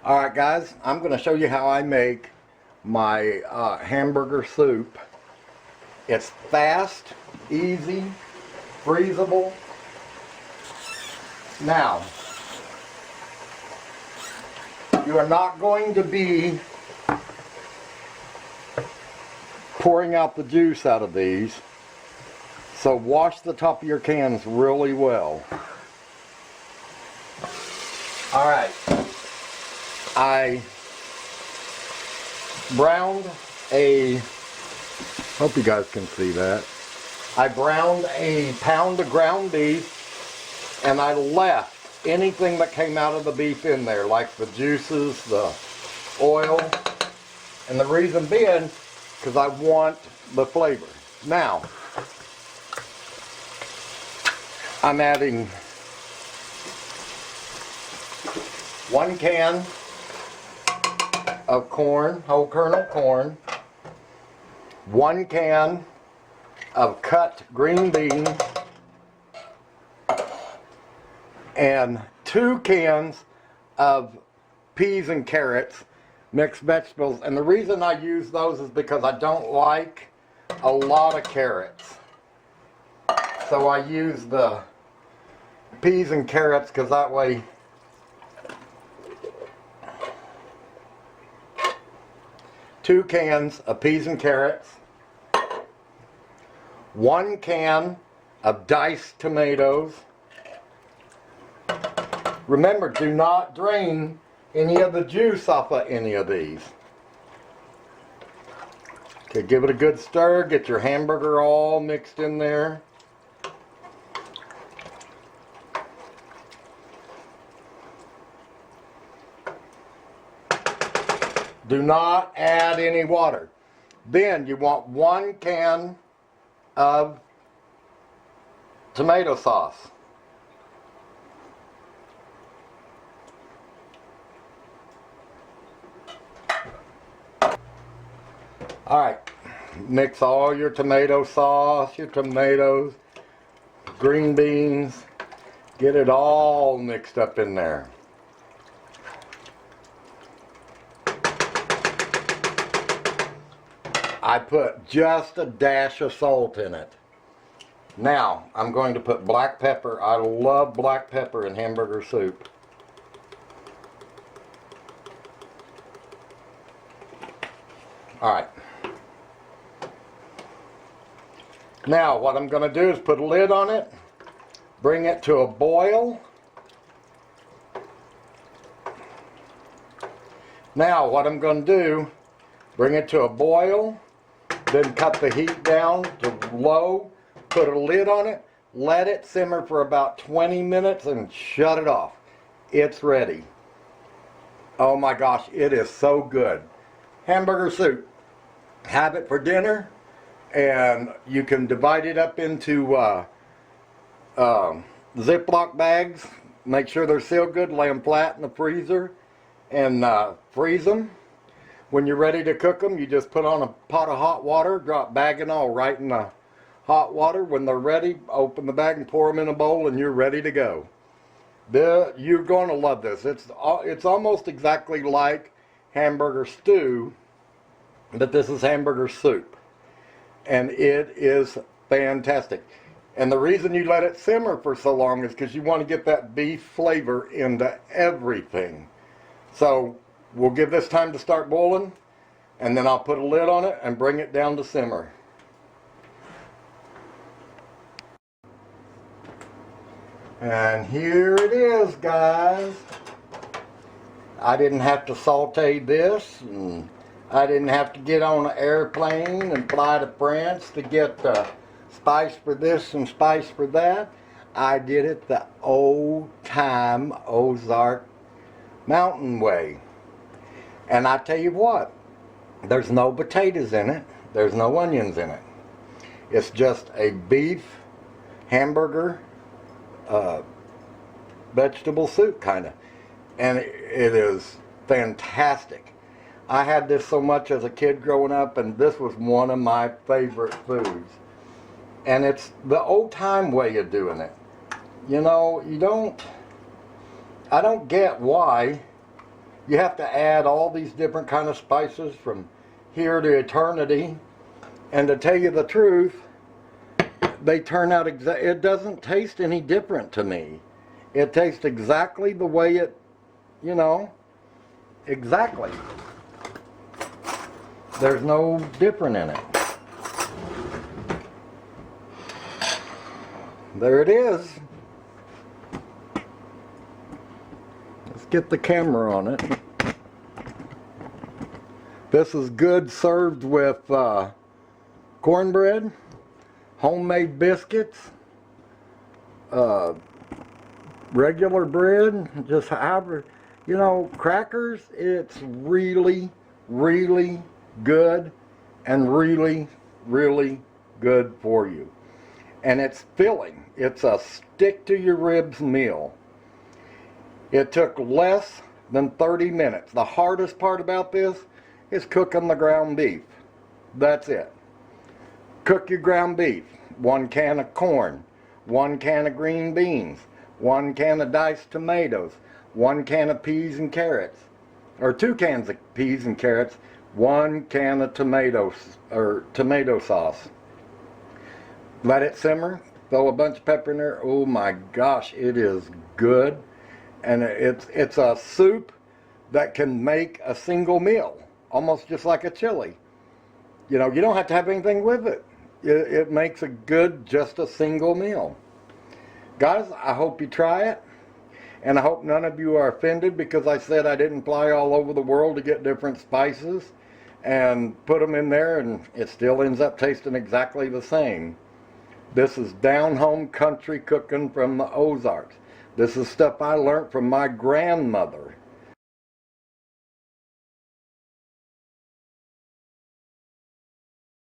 Alright guys, I'm going to show you how I make my hamburger soup. It's fast, easy, freezable. Now, you are not going to be pouring out the juice out of these, so wash the top of your cans really well. Alright, I browned hope you guys can see that. I browned a pound of ground beef, and I left anything that came out of the beef in there, like the juices, the oil, and the reason being, because I want the flavor. Now, I'm adding 1 can of corn, whole kernel corn, 1 can of cut green beans, and 2 cans of peas and carrots, mixed vegetables. And the reason I use those is because I don't like a lot of carrots. So I use the peas and carrots because that way two cans of peas and carrots, 1 can of diced tomatoes. Remember, do not drain any of the juice off of any of these. Okay, give it a good stir, get your hamburger all mixed in there. Do not add any water. Then you want 1 can of tomato sauce. Alright, mix all your tomato sauce, your tomatoes, green beans, get it all mixed up in there. I put just a dash of salt in it. Now, I'm going to put black pepper. I love black pepper in hamburger soup. Alright. Now, what I'm going to do is put a lid on it, bring it to a boil. Now, what I'm going to do, bring it to a boil. Then cut the heat down to low, put a lid on it, let it simmer for about 20 minutes and shut it off. It's ready. Oh my gosh, it is so good. Hamburger soup. Have it for dinner, and you can divide it up into Ziploc bags. Make sure they're sealed good, lay them flat in the freezer, and freeze them. When you're ready to cook them, you just put on a pot of hot water, drop bag and all right in the hot water. When they're ready, open the bag and pour them in a bowl, and you're ready to go. You're going to love this. It's almost exactly like hamburger stew, but this is hamburger soup. And it is fantastic. And the reason you let it simmer for so long is because you want to get that beef flavor into everything. So we'll give this time to start boiling, and then I'll put a lid on it and bring it down to simmer. And here it is, guys. I didn't have to saute this, and I didn't have to get on an airplane and fly to France to get spice for this and spice for that. I did it the old-time Ozark mountain way. And I tell you what, there's no potatoes in it, there's no onions in it. It's just a beef hamburger vegetable soup kind of. And it is fantastic. I had this so much as a kid growing up, and this was one of my favorite foods. And it's the old time way of doing it. You know, I don't get why You have to add all these different kind of spices from here to eternity. And to tell you the truth, they turn out it doesn't taste any different to me. It tastes exactly the way it, you know, exactly. There's no different in it. There it is. Let's get the camera on it. This is good served with cornbread, homemade biscuits, regular bread, just however, you know, crackers. It's really, really good and really, really good for you. And it's filling. It's a stick to your ribs meal. It took less than 30 minutes. The hardest part about this is cooking the ground beef. That's it. Cook your ground beef. 1 can of corn, 1 can of green beans, 1 can of diced tomatoes, 1 can of peas and carrots, or 2 cans of peas and carrots, 1 can of tomatoes or tomato sauce. Let it simmer. Throw a bunch of pepper in there. Oh my gosh, it is good. And it's a soup that can make a single meal, almost just like a chili. You know, you don't have to have anything with it. It makes a good, just a single meal. Guys, I hope you try it. And I hope none of you are offended because I said I didn't fly all over the world to get different spices and put them in there, and it still ends up tasting exactly the same. This is down-home country cooking from the Ozarks. This is stuff I learned from my grandmother.